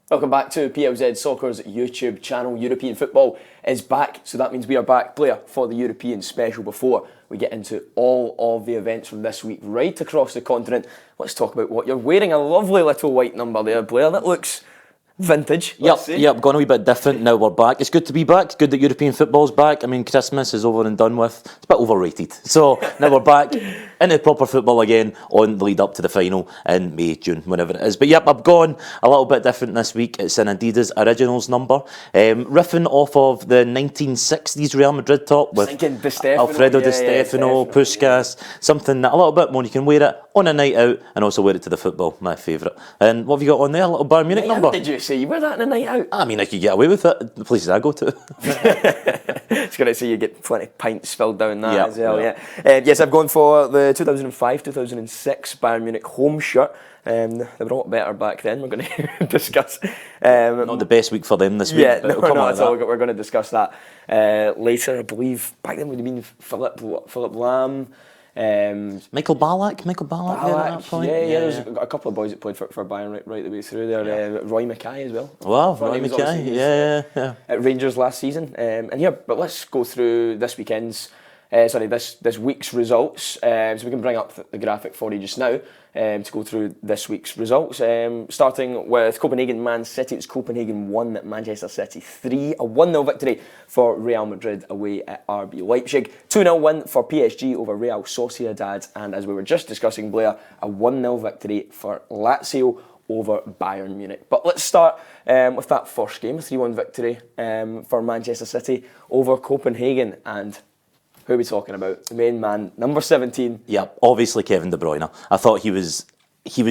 Welcome back to PLZ Soccer's YouTube channel. European football is back, so that means we are back, Blair, for the European special. Before we get into all of the events from this week right across the continent, let's talk about what you're wearing. A lovely little white number there, Blair. That looks vintage. Yep, gone a wee bit different. Now we're back. It's good to be back. It's good that European football's back. I mean, Christmas is over and done with. It's a bit overrated. So now we're back into proper football again on the lead up to the final in May, June, whenever it is. But yep, I've gone a little bit different this week. It's an Adidas Originals number. Riffing off of the 1960s Real Madrid top with Alfredo Di Stefano, Puskas. Something that a little bit more, you can wear it on a night out and also wear it to the football, my favourite. And what have you got on there? A little Bayern Munich number? Did you say you wear that on a night out? I mean, I could get away with it, the places I go to. It's going to say you get plenty of pints spilled down that as well, yes, I've gone for the 2005-2006 Bayern Munich home shirt. They were a lot better back then. We're going to discuss. Not the best week for them this week. Yeah, no, not at all. We're going to discuss that later. I believe back then would have been Philip Lam. Michael Ballack there at that point. Yeah, there's a couple of boys that played for Bayern right the way through there. Roy Mackay as well. Wow, Roy Mackay, yeah. At Rangers last season. But let's go through this weekend's, this week's results. So we can bring up the graphic for you just now to go through this week's results. Starting with Copenhagen Man City. It was Copenhagen 1, Manchester City 3. A 1-0 victory for Real Madrid away at RB Leipzig. 2-0 win for PSG over Real Sociedad. And as we were just discussing, Blair, a 1-0 victory for Lazio over Bayern Munich. But let's start with that first game, a 3-1 victory for Manchester City over Copenhagen. And who are we talking about? The main man, number 17. Yeah, obviously Kevin De Bruyne. I thought he was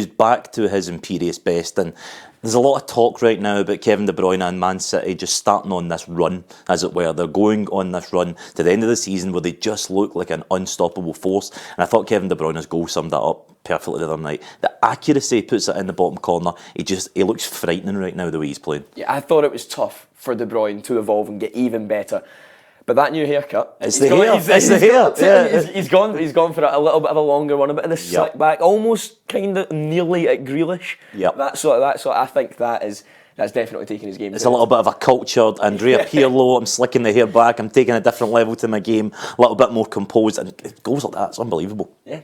back to his imperious best, and there's a lot of talk right now about Kevin De Bruyne and Man City just starting on this run, as it were. They're going on this run to the end of the season where they just look like an unstoppable force, and I thought Kevin De Bruyne's goal summed that up perfectly the other night. The accuracy puts it in the bottom corner. He looks frightening right now the way he's playing. Yeah, I thought it was tough for De Bruyne to evolve and get even better. But that new haircut, it's the hair. He's gone for a little bit of a longer one, a bit of the slick back, almost kind of nearly at Grealish. Yep. That sort. I think that's definitely taking his game. It's a little bit of a cultured Andrea Pirlo. I'm slicking the hair back. I'm taking a different level to my game. A little bit more composed, and goals like that, it's unbelievable. Yeah.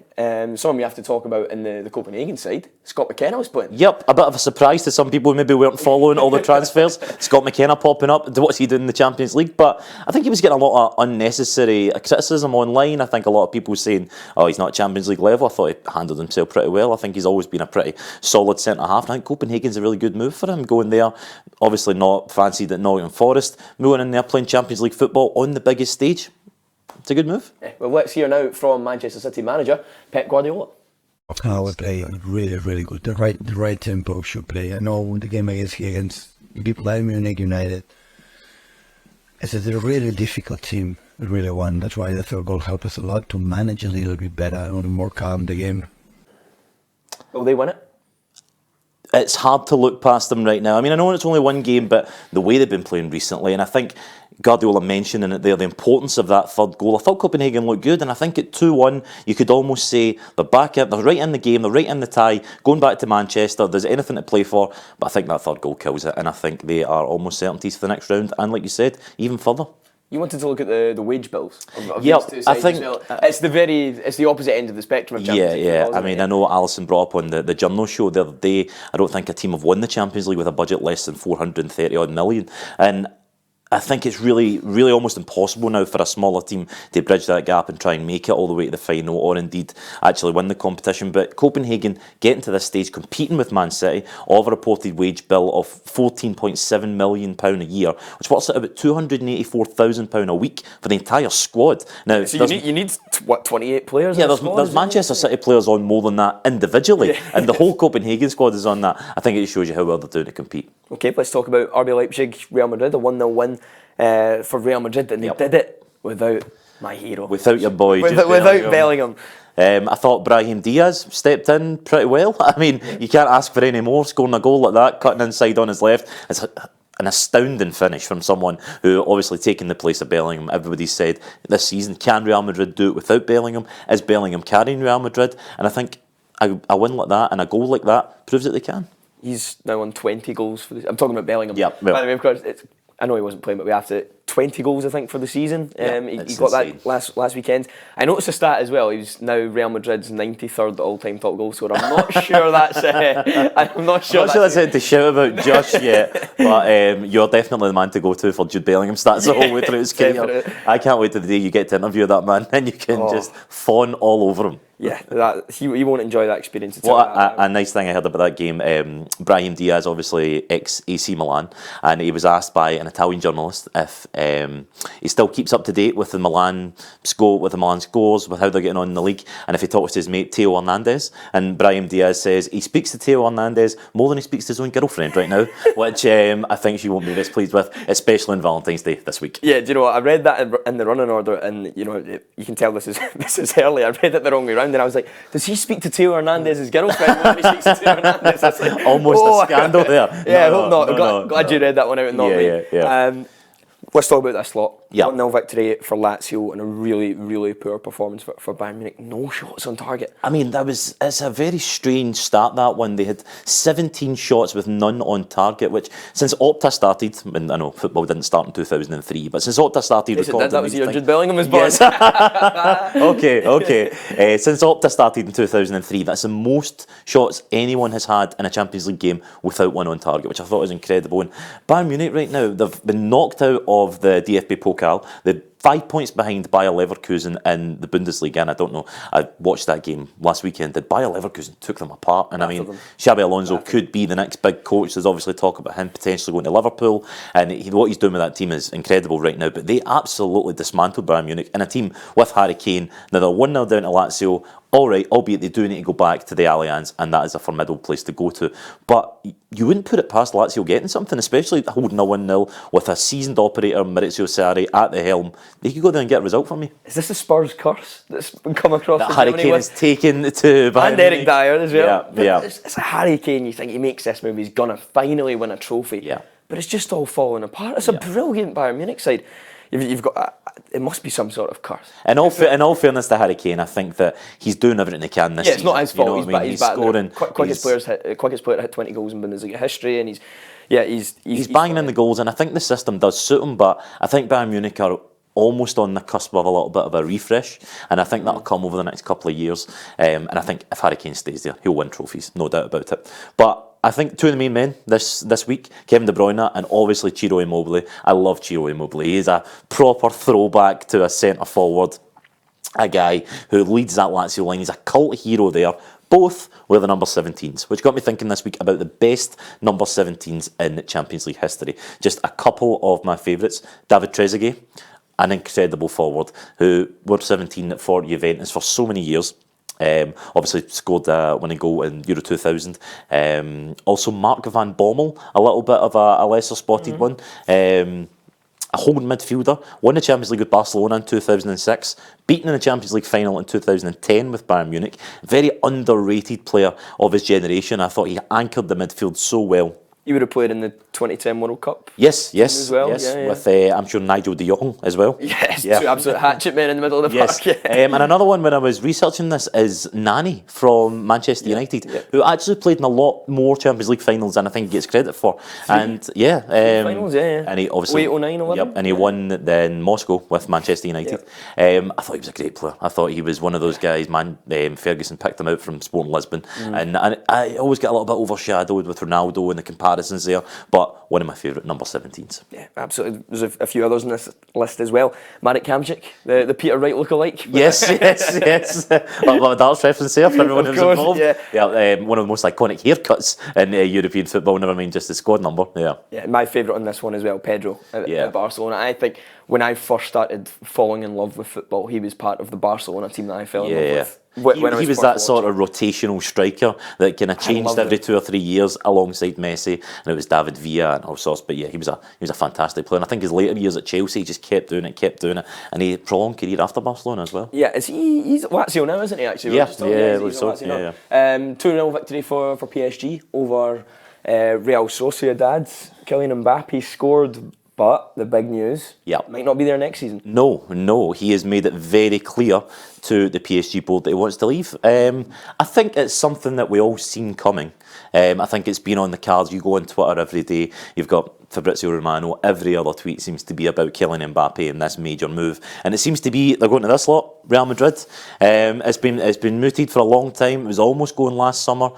Someone we have to talk about in the Copenhagen side, Scott McKenna was playing. Yep, a bit of a surprise to some people who maybe weren't following all the transfers. Scott McKenna popping up. What's he doing in the Champions League? But I think he was getting a lot of unnecessary criticism online. I think a lot of people saying, oh, he's not Champions League level. I thought he handled himself pretty well. I think he's always been a pretty solid centre-half. I think Copenhagen's a really good move for him, going there. Obviously not fancied at Nottingham Forest. Moving in there playing Champions League football on the biggest stage. It's a good move. Yeah, well, let's hear now from Manchester City manager Pep Guardiola. How we play really, really good. The right tempo should play. I know the game against Bayern Munich United. It's a really difficult team, really one. That's why the third goal helped us a lot to manage a little bit better and more calm the game. Will they win it? It's hard to look past them right now. I mean, I know it's only one game, but the way they've been playing recently, and I think Guardiola mentioned in it there the importance of that third goal. I thought Copenhagen looked good, and I think at 2-1, you could almost say they're right in the game, they're right in the tie, going back to Manchester, there's anything to play for, but I think that third goal kills it, and I think they are almost certainties for the next round, and like you said, even further. You wanted to look at the wage bills of yep, these two sides. I think it's the opposite end of the spectrum of Champions League. Yeah. I mean, I know Alison brought up on the Journal show the other day. I don't think a team have won the Champions League with a budget less than 430 odd million, and I think it's really, really almost impossible now for a smaller team to bridge that gap and try and make it all the way to the final, or indeed actually win the competition. But Copenhagen getting to this stage, competing with Man City, of a reported wage bill of £14.7 million a year, which works out about £284,000 a week for the entire squad. Now, so you need what, 28 players? Yeah, there's Manchester City players on more than that individually, and the whole Copenhagen squad is on that. I think it shows you how well they're doing to compete. Okay, let's talk about RB Leipzig, Real Madrid, a 1-0 win for Real Madrid, and they did it without my hero. Without your boy. Without Bellingham. I thought Brahim Diaz stepped in pretty well. I mean, you can't ask for any more. Scoring a goal like that, cutting inside on his left. It's an astounding finish from someone who obviously taking the place of Bellingham. Everybody said this season, can Real Madrid do it without Bellingham? Is Bellingham carrying Real Madrid? And I think a win like that and a goal like that proves that they can. He's now on 20 goals for the. I'm talking about Bellingham. Yeah, By the way, of course, I know he wasn't playing, but we have to 20 goals I think for the season. He got that last weekend. I noticed a stat as well. He was now Real Madrid's 93rd all-time top goal scorer. I'm not sure that's. I'm not sure that's it to shout about just yet. But you're definitely the man to go to for Jude Bellingham stats the whole way through his career. I can't wait to the day you get to interview that man and you can just fawn all over him. Yeah, he won't enjoy that experience at all. Well, a nice thing I heard about that game, Brahim Diaz, obviously ex-AC Milan, and he was asked by an Italian journalist if he still keeps up to date with the Milan scores, with how they're getting on in the league, and if he talks to his mate Theo Hernandez. And Brahim Diaz says he speaks to Theo Hernandez more than he speaks to his own girlfriend right now, which I think she won't be displeased with, especially on Valentine's Day this week. Yeah, do you know what? I read that in the running order, and you know you can tell this is early. I read it the wrong way round. And I was like, does he speak to Theo Hernandez's girlfriend when he speaks to Theo Hernandez? That's like, almost a scandal there. Yeah, I hope not. Glad you read that one out and not me. Yeah. Let's talk about this lot. Yeah. 1-0 victory for Lazio and a really, really poor performance for Bayern Munich. No shots on target. I mean, it's a very strange start, that one. They had 17 shots with none on target, which since Opta started, and I know football didn't start in 2003, but since Opta started recording... That was Jude Bellingham was born. Yes. Okay. Since Opta started in 2003, that's the most shots anyone has had in a Champions League game without one on target, which I thought was incredible. And Bayern Munich right now, they've been knocked out of the DFB Pokal. They're 5 points behind Bayer Leverkusen in the Bundesliga, and I don't know, I watched that game last weekend. Bayer Leverkusen took them apart, and I mean, Xabi Alonso could be the next big coach. There's obviously talk about him potentially going to Liverpool, and what he's doing with that team is incredible right now, but they absolutely dismantled Bayern Munich in a team with Harry Kane. Now they're 1-0 down to Lazio. All right, albeit they do need to go back to the Allianz, and that is a formidable place to go to. But you wouldn't put it past Lazio getting something, especially holding a 1-0 with a seasoned operator, Maurizio Sarri, at the helm. They could go there and get a result for me. Is this the Spurs curse that's come across? That Harry Kane is taken to Bayern and Eric Dyer as well. Yeah. It's a Harry Kane. You think he makes this move, he's gonna finally win a trophy. Yeah. But it's just all falling apart. It's a brilliant Bayern Munich side. You've got it must be some sort of curse. In all fairness to Harry Kane, I think that he's doing everything he can this season. It's not his fault. You know he's scoring. Quickest player to hit 20 goals in Bundesliga history, and he's banging in the goals. And I think the system does suit him. But I think Bayern Munich are almost on the cusp of a little bit of a refresh, and I think that'll come over the next couple of years. And I think if Harry Kane stays there, he'll win trophies, no doubt about it. But I think two of the main men this week, Kevin De Bruyne and obviously Ciro Immobile. I love Ciro Immobile. He is a proper throwback to a centre forward, a guy who leads that Lazio line. He's a cult hero there. Both were the number 17s, which got me thinking this week about the best number 17s in Champions League history. Just a couple of my favourites. David Trezeguet, an incredible forward who were 17 for Juventus for so many years. Obviously scored a winning goal in Euro 2000. Also Mark van Bommel, a little bit of a lesser spotted one. A holding midfielder, won the Champions League with Barcelona in 2006, beaten in the Champions League final in 2010 with Bayern Munich. Very underrated player of his generation. I thought he anchored the midfield so well. You would have played in the 2010 World Cup. Yes. As well. With I'm sure Nigel de Jong as well. Yes, two absolute hatchet men in the middle of the park. And another one when I was researching this is Nani from Manchester United, who actually played in a lot more Champions League finals than I think he gets credit for. And finals, and he obviously 08, 09, 11. And he won in Moscow with Manchester United. I thought he was a great player. I thought he was one of those guys. Ferguson picked him out from Sporting Lisbon, and I always get a little bit overshadowed with Ronaldo and the comparisons there, but one of my favourite number 17s. Yeah, absolutely. There's a few others on this list as well. Marek Hamšík, the Peter Wright lookalike. Yes. Well, darts reference there for everyone who's involved. One of the most iconic haircuts in European football, never mind just the squad number. Yeah, my favourite on this one as well, Pedro at Barcelona. I think when I first started falling in love with football, he was part of the Barcelona team that I fell in love with. He was that sort of rotational striker that kind of changed every 2 or 3 years alongside Messi, and it was David Villa and all sorts. But he was a fantastic player. And I think his later years at Chelsea, he just kept doing it, and he had a prolonged careal after Barcelona as well. Yeah, he's Lazio now, isn't he? Actually, he's 2-0 victory for PSG over Real Sociedad. Kylian Mbappe scored But the big news Yeah. might not be there next season. No, he has made it very clear to the PSG board that he wants to leave. I think it's something that we all seen coming. I think it's been on the cards. You go on Twitter every day, you've got Fabrizio Romano, every other tweet seems to be about Kylian Mbappe and this major move. And it seems to be, they're going to this lot, Real Madrid. It's been mooted for a long time. It was almost going last summer.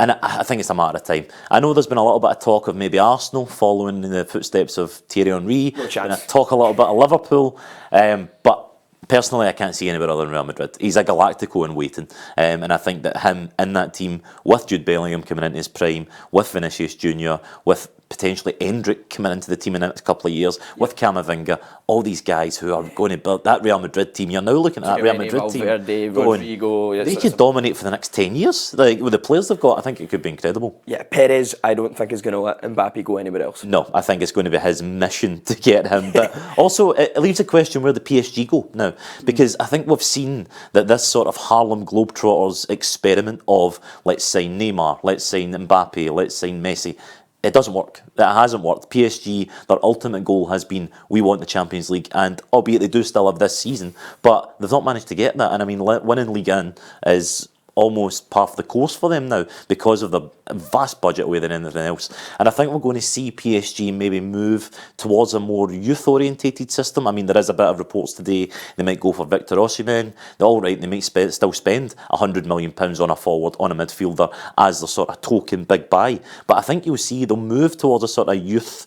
And I think it's a matter of time. I know there's been a little bit of talk of maybe Arsenal following in the footsteps of Thierry Henry. No chance. And I talk a little bit of Liverpool. But personally, I can't see anybody other than Real Madrid. He's a Galactico in waiting. And I think that him in that team, with Jude Bellingham coming into his prime, with Vinicius Junior, with potentially Endrick coming into the team in the next couple of years, with Camavinga, all these guys who are going to build that Real Madrid team. You're now looking at that Real Madrid team going, Rodrigo, they could dominate for the next 10 years. Like, with the players they've got, I think it could be incredible. Yeah, Perez, I don't think is going to let Mbappe go anywhere else. No, I think it's going to be his mission to get him. But also, it leaves a question where the PSG go now. Because I think we've seen that this sort of Harlem Globetrotters experiment of let's sign Neymar, let's sign Mbappe, let's sign Messi, it doesn't work. It hasn't worked. PSG, their ultimate goal has been, we want the Champions League, and albeit they do still have this season, but they've not managed to get that. And I mean, winning Ligue 1 is almost par for the course for them now because of the vast budget away than anything else. And I think we're going to see PSG maybe move towards a more youth-orientated system. I mean, there is a bit of reports today they might go for Victor Osimhen. They're all right, they might still spend £100 million on a forward, on a midfielder as their sort of token big buy. But I think you'll see they'll move towards a sort of youth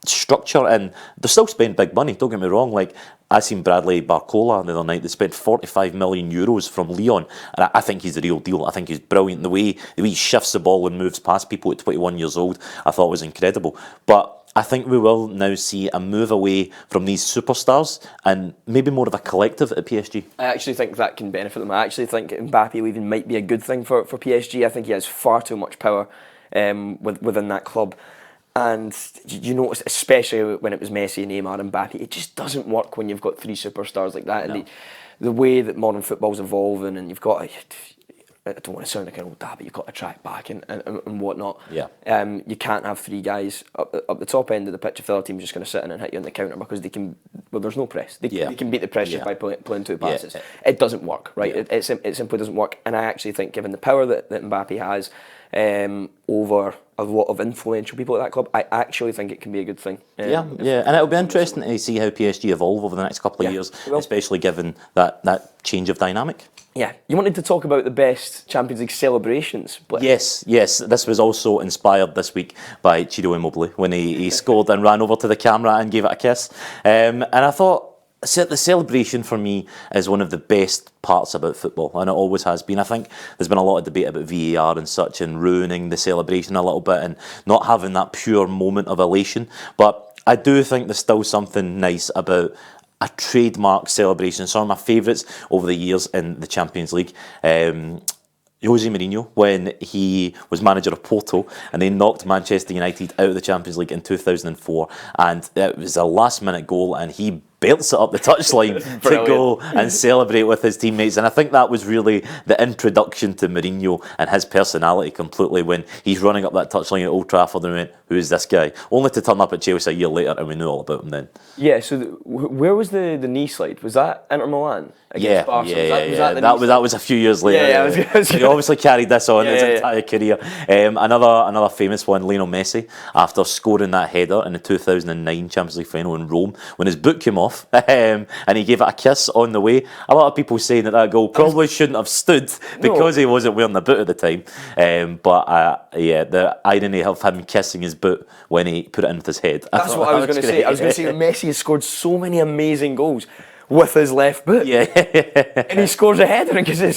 structure, and they'll still spend big money, don't get me wrong. Like, I seen Bradley Barcola the other night. They spent €45 million from Lyon, and I think he's the real deal. I think he's brilliant. The way he shifts the ball and moves past people at 21 years old, I thought was incredible. But I think we will now see a move away from these superstars and maybe more of a collective at PSG. I actually think that can benefit them. I actually think Mbappe leaving might be a good thing for PSG. I think he has far too much power within that club. And you notice, especially when it was Messi, Neymar and Mbappe, it just doesn't work when you've got three superstars like that. No. And the way that modern football's evolving, and you've got, I don't want to sound like an old dad, but you've got to track back and whatnot. Yeah. You can't have three guys up the top end of the pitch if the other team's just going to sit in and hit you on the counter because they can, well, there's no press. They can beat the press just by playing two passes. Yeah. It doesn't work, right? Yeah. It simply doesn't work. And I actually think, given the power that Mbappe has over a lot of influential people at that club, I actually think it can be a good thing. Yeah, and it'll be interesting to see how PSG evolve over the next couple of years, especially given that change of dynamic. Yeah, you wanted to talk about the best Champions League celebrations, Blair. Yes, this was also inspired this week by Ciro Immobile when he scored and ran over to the camera and gave it a kiss. And I thought, the celebration for me is one of the best parts about football, and it always has been. I think there's been a lot of debate about VAR and such, and ruining the celebration a little bit and not having that pure moment of elation. But I do think there's still something nice about a trademark celebration. Some of my favourites over the years in the Champions League. Jose Mourinho, when he was manager of Porto and they knocked Manchester United out of the Champions League in 2004, and it was a last minute goal and he belts it up the touchline to go and celebrate with his teammates. And I think that was really the introduction to Mourinho and his personality completely, when he's running up that touchline at Old Trafford and we went, who is this guy? Only to turn up at Chelsea a year later and we knew all about him then. Yeah, so where was the knee slide? Was that Inter Milan? Yeah. That was a few years later. He obviously carried this on his entire career. Another famous one, Lionel Messi, after scoring that header in the 2009 Champions League final in Rome, when his boot came off and he gave it a kiss on the way. A lot of people saying that goal probably shouldn't have stood because he wasn't wearing the boot at the time. But the irony of him kissing his boot when he put it in with his head. That's what I was going to say. I was going to say that Messi has scored so many amazing goals with his left boot. Yeah. And he scores a header and gives it.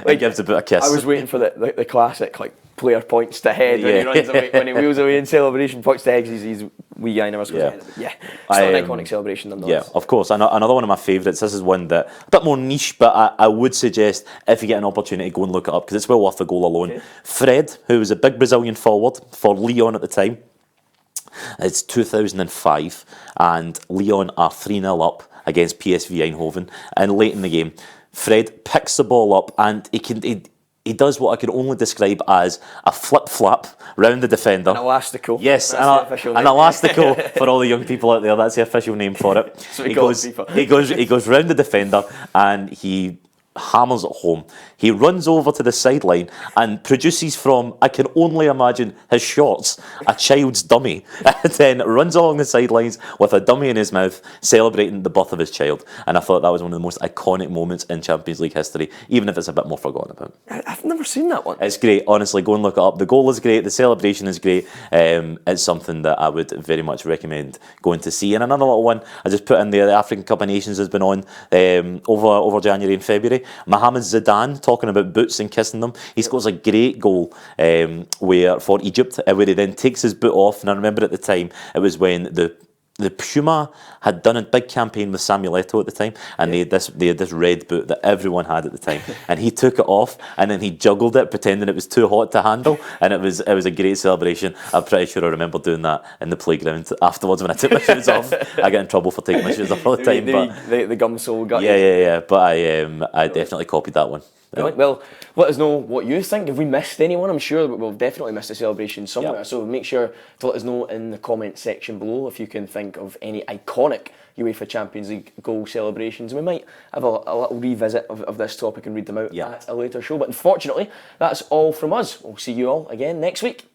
He gives the boot a kiss. I was waiting for the classic, like, player points to head when he runs away, when he wheels away in celebration, points to head, he's wee guy never scores a header. But it's not an iconic celebration nonetheless. Yeah, of course. Another one of my favourites, this is one that, a bit more niche, but I would suggest, if you get an opportunity, go and look it up, because it's well worth the goal alone. Okay. Fred, who was a big Brazilian forward for Lyon at the time, it's 2005, and Lyon are 3-0 up against PSV Eindhoven, and late in the game, Fred picks the ball up and he does what I can only describe as a flip-flap round the defender. An elastical. Yes, That's the official an name. elastical for all the young people out there. That's the official name for it. So he goes round the defender and he hammers it home. He runs over to the sideline and produces from, I can only imagine, his shorts, a child's dummy, and then runs along the sidelines with a dummy in his mouth, celebrating the birth of his child. And I thought that was one of the most iconic moments in Champions League history, even if it's a bit more forgotten about. I've never seen that one. It's great, honestly, go and look it up. The goal is great, the celebration is great. It's something that I would very much recommend going to see. And another little one I just put in there, the African Cup of Nations has been on over January and February. Mohamed Zidane, talking about boots and kissing them, he scores a great goal for Egypt, where he then takes his boot off. And I remember at the time, it was when the Puma had done a big campaign with Samuel Eto'o at the time, and they had this red boot that everyone had at the time, and he took it off and then he juggled it, pretending it was too hot to handle, and it was a great celebration. I'm pretty sure I remember doing that in the playground afterwards when I took my shoes off. I get in trouble for taking my shoes off all the time, but the gum sole got yeah. But I definitely copied that one. Brilliant. Well, let us know what you think. Have we missed anyone? I'm sure we'll definitely missed a celebration somewhere. Yep. So make sure to let us know in the comment section below if you can think of any iconic UEFA Champions League goal celebrations. And we might have a little revisit of this topic and read them out at a later show. But unfortunately, that's all from us. We'll see you all again next week.